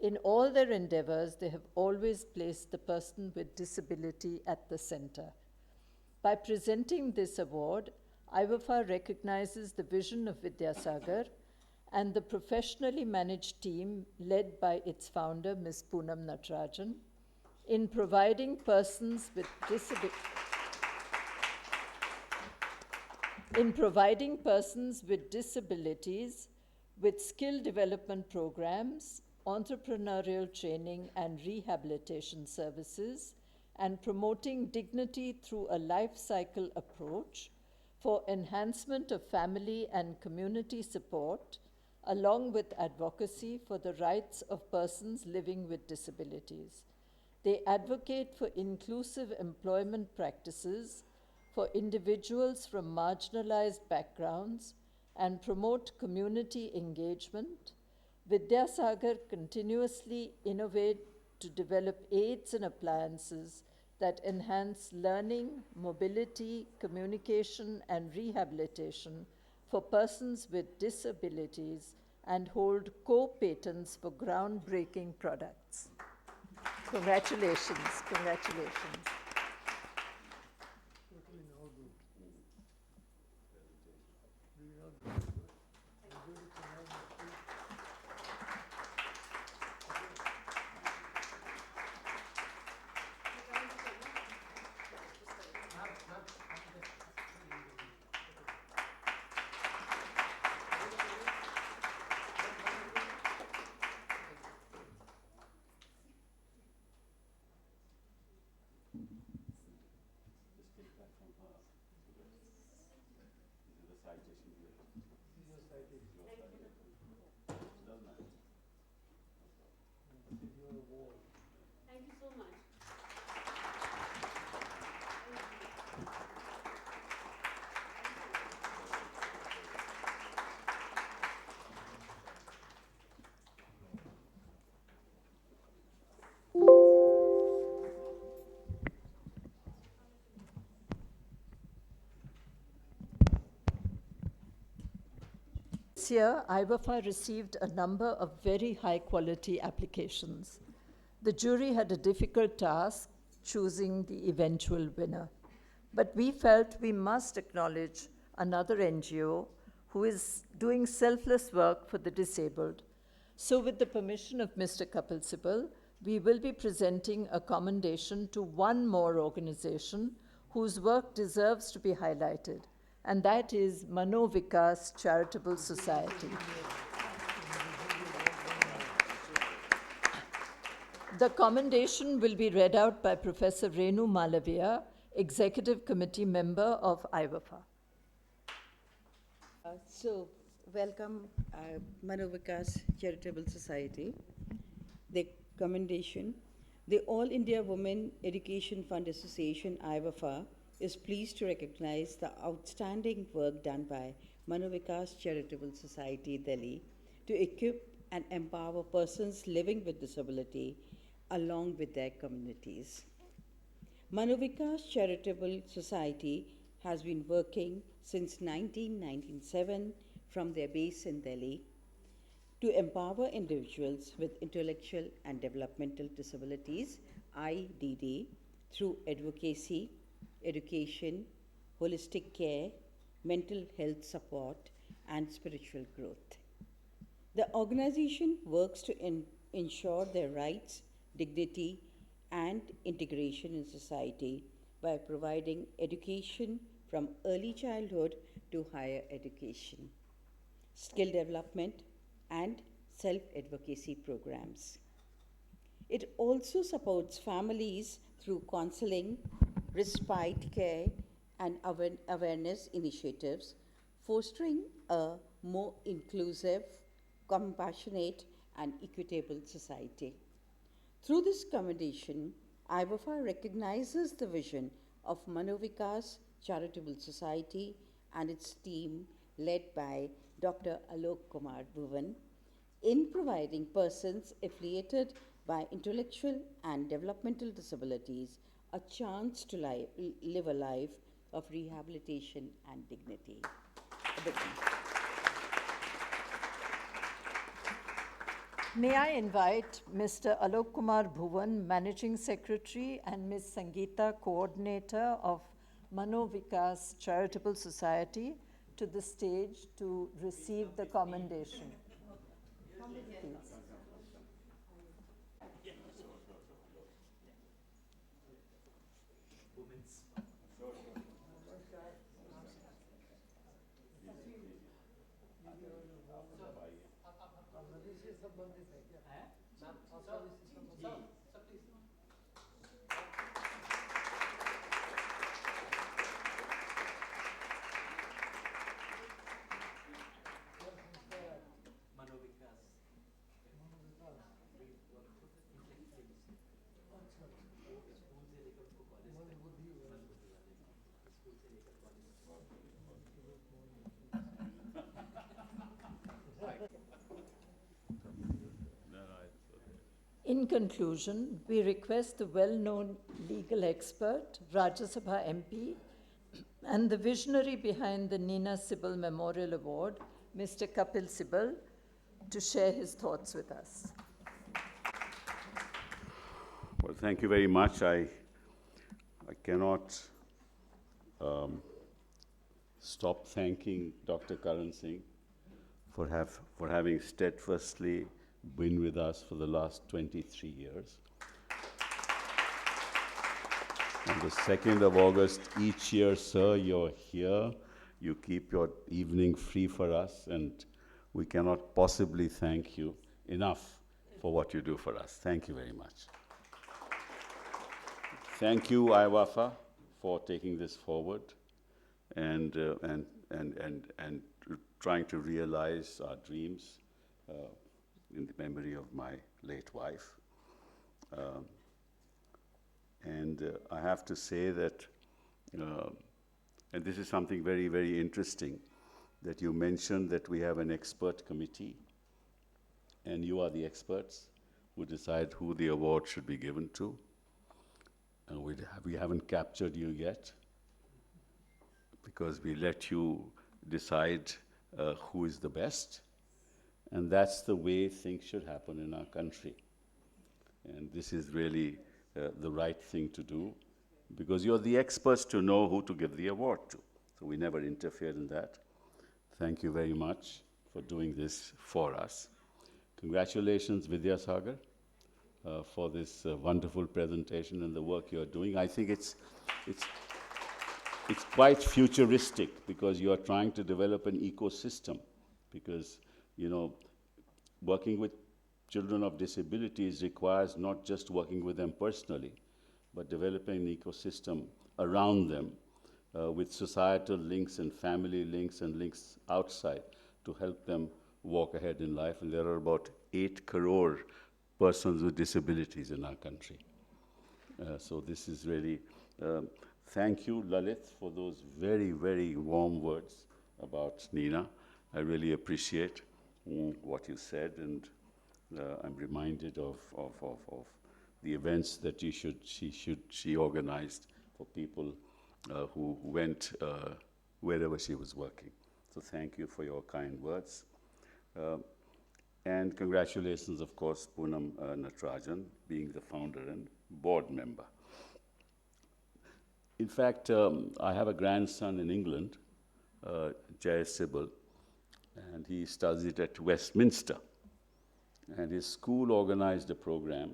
In all their endeavors, they have always placed the person with disability at the center. By presenting this award, IWFA recognizes the vision of Vidyasagar and the professionally managed team led by its founder, Ms. Poonam Natarajan, in providing persons with disability. in providing persons with disabilities with skill development programs, entrepreneurial training and rehabilitation services, and promoting dignity through a life cycle approach for enhancement of family and community support, along with advocacy for the rights of persons living with disabilities. They advocate for inclusive employment practices for individuals from marginalized backgrounds and promote community engagement. Vidyasagar continuously innovate to develop aids and appliances that enhance learning, mobility, communication, and rehabilitation for persons with disabilities and hold co-patents for groundbreaking products. Congratulations, congratulations. Totally now good. Do you not do it? I'm going to come out next week. Thank you so much. This year, IWFA received a number of very high quality applications. The jury had a difficult task choosing the eventual winner. But we felt we must acknowledge another NGO who is doing selfless work for the disabled. So with the permission of Mr. Kapil Sibal, we will be presenting a commendation to one more organization whose work deserves to be highlighted, and that is Mano Vikas Charitable Society. The commendation will be read out by Professor Renu Malavia, Executive Committee member of IWFA. Welcome Mano Vikas Charitable Society. The commendation. The All India Women Education Fund Association, IWFA, is pleased to recognize the outstanding work done by Mano Vikas Charitable Society, Delhi, to equip and empower persons living with disability along with their communities. Mano Vikas Charitable Society has been working since 1997 from their base in Delhi to empower individuals with intellectual and developmental disabilities, IDD, through advocacy, education, holistic care, mental health support, and spiritual growth. The organization works to ensure their rights, dignity, and integration in society by providing education from early childhood to higher education, skill development, and self-advocacy programs. It also supports families through counseling, respite care, and awareness initiatives, fostering a more inclusive, compassionate, and equitable society. Through this commendation, IWFA recognizes the vision of Mano Vikas Charitable Society and its team led by Dr. Alok Kumar Bhuvan in providing persons affiliated by intellectual and developmental disabilities a chance to live a life of rehabilitation and dignity. May I invite Mr. Alok Kumar Bhuvan, Managing Secretary, and Ms. Sangeeta, Coordinator of Mano Vikas Charitable Society, to the stage to receive the commendation. Please. In conclusion, we request the well-known legal expert, Rajya Sabha MP, and the visionary behind the Nina Sibal Memorial Award, Mr. Kapil Sibal, to share his thoughts with us. Well, thank you very much. I cannot stop thanking Dr. Karan Singh for having steadfastly been with us for the last 23 years. On the 2nd of August each year, sir, you're here. You keep your evening free for us, and we cannot possibly thank you enough for what you do for us. Thank you very much. Thank you, IWAFA, for taking this forward and trying to realize our dreams in the memory of my late wife. I have to say that, and this is something very, very interesting, that you mentioned that we have an expert committee, and you are the experts who decide who the award should be given to. And we haven't captured you yet, because we let you decide who is the best. And that's the way things should happen in our country. And this is really the right thing to do, because you're the experts to know who to give the award to. So we never interfered in that. Thank you very much for doing this for us. Congratulations, Vidya Sagar, for this wonderful presentation and the work you're doing. I think it's quite futuristic, because you're trying to develop an ecosystem, because, you know, working with children of disabilities requires not just working with them personally, but developing an ecosystem around them with societal links and family links and links outside to help them walk ahead in life. And there are about 8 crore persons with disabilities in our country. So this is really, thank you, Lalit, for those very, very warm words about Nina. I really appreciate what you said, and I'm reminded of the events that she organized for people who went wherever she was working. So thank you for your kind words. And congratulations, of course, Poonam Natarajan, being the founder and board member. In fact, I have a grandson in England, Jay Sibal, and he studied at Westminster. And his school organized a program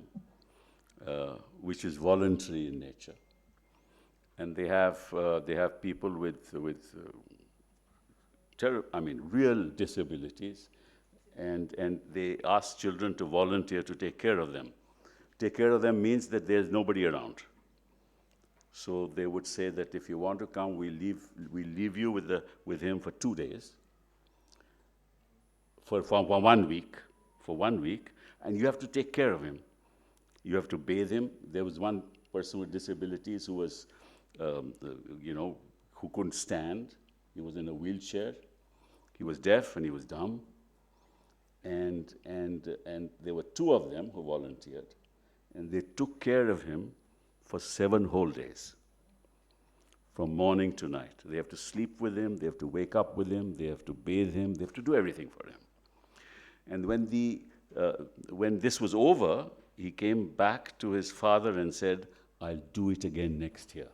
which is voluntary in nature. And they have people with real disabilities, and they ask children to volunteer to take care of them. Take care of them means that there's nobody around. So they would say that if you want to come, we leave you with him for 2 days, for 1 week, and you have to take care of him. You have to bathe him. There was one person with disabilities who was, who couldn't stand. He was in a wheelchair. He was deaf and he was dumb. And there were 2 of them who volunteered, and they took care of him for 7 whole days, from morning to night. They have to sleep with him, they have to wake up with him, they have to bathe him, they have to do everything for him. And when this was over, he came back to his father and said, "I'll do it again next year."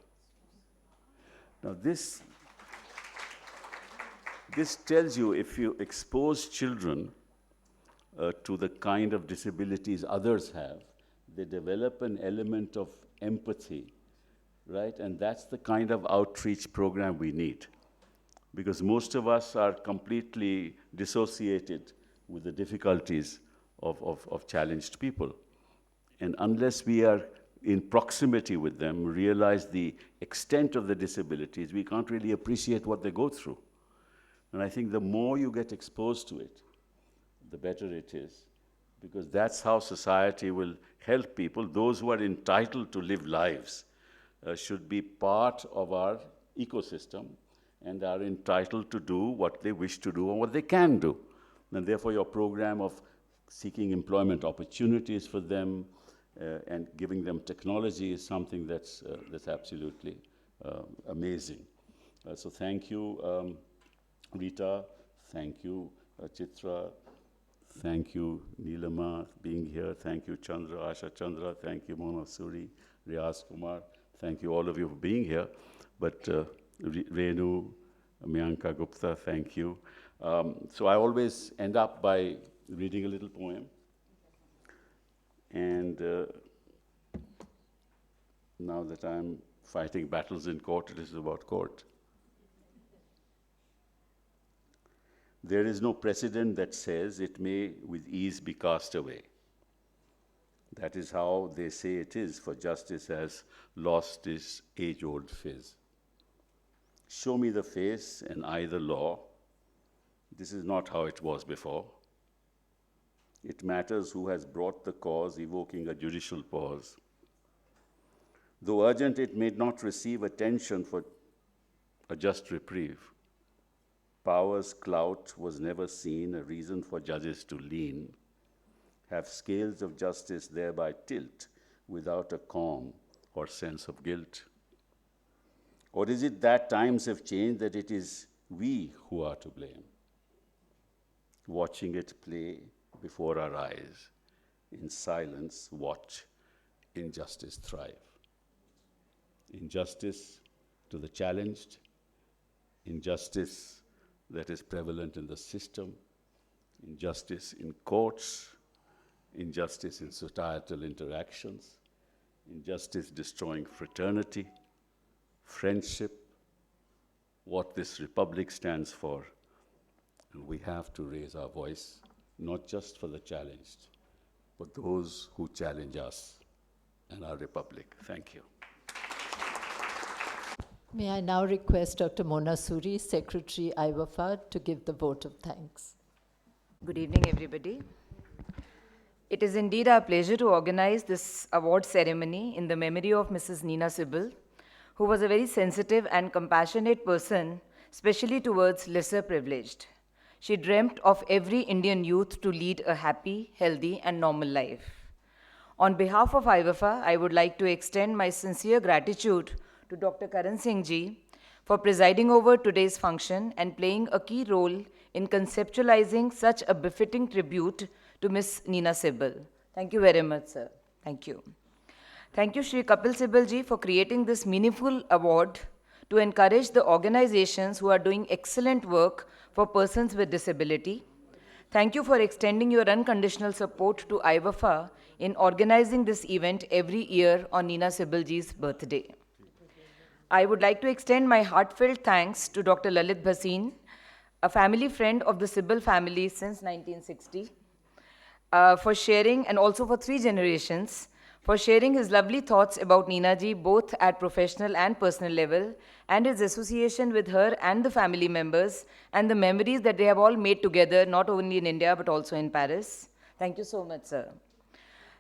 Now this tells you, if you expose children to the kind of disabilities others have, they develop an element of empathy, right? And that's the kind of outreach program we need, because most of us are completely dissociated with the difficulties of challenged people. And unless we are in proximity with them, realize the extent of the disabilities, we can't really appreciate what they go through. And I think the more you get exposed to it, the better it is, because that's how society will help people. Those who are entitled to live lives should be part of our ecosystem and are entitled to do what they wish to do and what they can do. And therefore, your program of seeking employment opportunities for them and giving them technology is something that's absolutely amazing. So thank you, Rita. Thank you, Chitra. Thank you, Neelama, being here. Thank you, Chandra, Asha Chandra. Thank you, Mona Suri, Riaz Kumar. Thank you, all of you, for being here. But Renu, Mayanka Gupta, thank you. So I always end up by reading a little poem. And now that I'm fighting battles in court, it is about court. There is no precedent that says it may with ease be cast away. That is how they say it is, for justice has lost its age-old fizz. Show me the face and I the law. This is not how it was before. It matters who has brought the cause, evoking a judicial pause. Though urgent, it may not receive attention for a just reprieve. Power's clout was never seen, a reason for judges to lean, have scales of justice thereby tilt, without a calm or sense of guilt. Or is it that times have changed, that it is we who are to blame? Watching it play before our eyes, in silence watch injustice thrive. Injustice to the challenged, injustice that is prevalent in the system, injustice in courts, injustice in societal interactions, injustice destroying fraternity, friendship, what this republic stands for. And we have to raise our voice, not just for the challenged, but those who challenge us and our republic. Thank you. May I now request Dr. Mona Suri, Secretary IWAFA, to give the vote of thanks. Good evening, everybody. It is indeed our pleasure to organize this award ceremony in the memory of Mrs. Nina Sibal, who was a very sensitive and compassionate person, especially towards lesser privileged. She dreamt of every Indian youth to lead a happy, healthy, and normal life. On behalf of IWAFA, I would like to extend my sincere gratitude to Dr. Karan Singh ji for presiding over today's function and playing a key role in conceptualizing such a befitting tribute to Miss Nina Sibal. Thank you very much, sir. Thank you. Thank you, Shri Kapil Sibal ji, for creating this meaningful award to encourage the organizations who are doing excellent work for persons with disability. Thank you for extending your unconditional support to IWAFA in organizing this event every year on Nina Sibal ji's birthday. I would like to extend my heartfelt thanks to Dr. Lalit Bhasin, a family friend of the Sibal family since 1960, for sharing, and also for 3 generations, for sharing his lovely thoughts about Nina ji, both at professional and personal level, and his association with her and the family members, and the memories that they have all made together, not only in India, but also in Paris. Thank you so much, sir.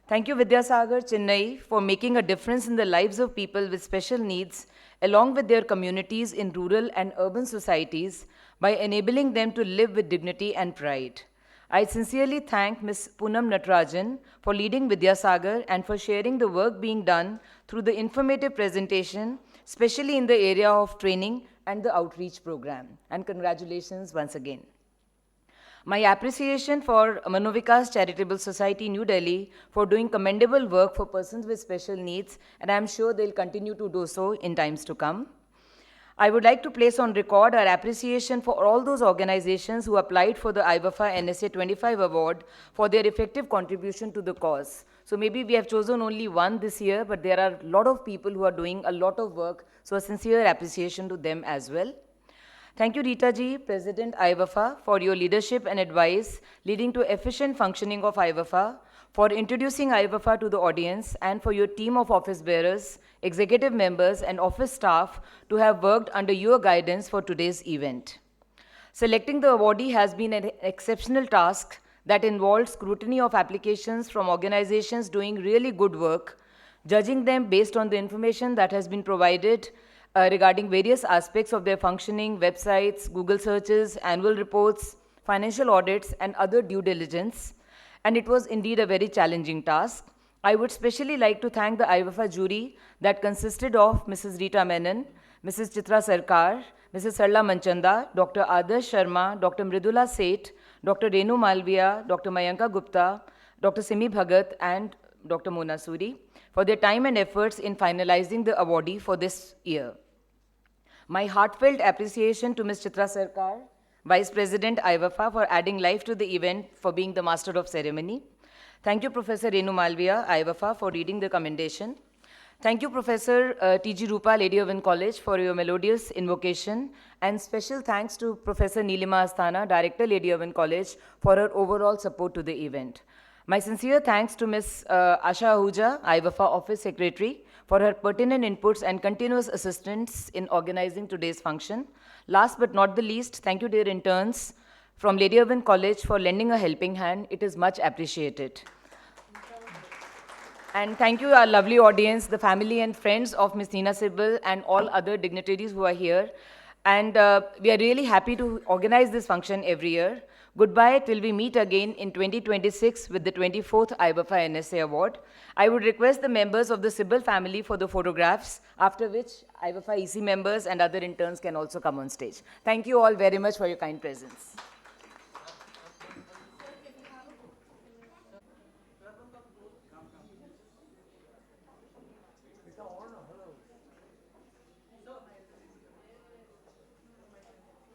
Thank you, Vidyasagar, Chennai, for making a difference in the lives of people with special needs, along with their communities in rural and urban societies, by enabling them to live with dignity and pride. I sincerely thank Ms. Poonam Natarajan for leading Vidyasagar and for sharing the work being done through the informative presentation, especially in the area of training and the outreach program. And congratulations once again. My appreciation for Manovikas Charitable Society, New Delhi, for doing commendable work for persons with special needs, and I'm sure they'll continue to do so in times to come. I would like to place on record our appreciation for all those organizations who applied for the IWAFA NSA 25 award for their effective contribution to the cause. So maybe we have chosen only one this year, but there are a lot of people who are doing a lot of work, so a sincere appreciation to them as well. Thank you, Rita ji, President IWFA, for your leadership and advice leading to efficient functioning of IWFA, for introducing IWFA to the audience, and for your team of office bearers, executive members, and office staff to have worked under your guidance for today's event. Selecting the awardee has been an exceptional task that involved scrutiny of applications from organizations doing really good work, judging them based on the information that has been provided regarding various aspects of their functioning, websites, Google searches, annual reports, financial audits, and other due diligence. And it was indeed a very challenging task. I would specially like to thank the IWFA jury that consisted of Mrs. Rita Menon, Mrs. Chitra Sarkar, Mrs. Sarla Manchanda, Dr. Adarsh Sharma, Dr. Mridula Seth, Dr. Renu Malviya, Dr. Mayanka Gupta, Dr. Simi Bhagat, and Dr. Mona Suri for their time and efforts in finalizing the awardee for this year. My heartfelt appreciation to Ms. Chitra Sarkar, Vice President IWFA, for adding life to the event, for being the Master of Ceremony. Thank you, Professor Renu Malviya, IWFA, for reading the commendation. Thank you, Professor T.G. Rupa, Lady of Win College, for your melodious invocation. And special thanks to Professor Neelima Asthana, Director, Lady of Win College, for her overall support to the event. My sincere thanks to Ms. Asha Ahuja, IWFA Office Secretary, for her pertinent inputs and continuous assistance in organizing today's function. Last but not the least, thank you, dear interns from Lady of Win College, for lending a helping hand. It is much appreciated. And thank you, our lovely audience, the family and friends of Ms. Nina Sibal, and all other dignitaries who are here. And we are really happy to organize this function every year. Goodbye till we meet again in 2026 with the 24th IWFA NSA Award. I would request the members of the Sibal family for the photographs, after which IWFA EC members and other interns can also come on stage. Thank you all very much for your kind presence. It's an honor.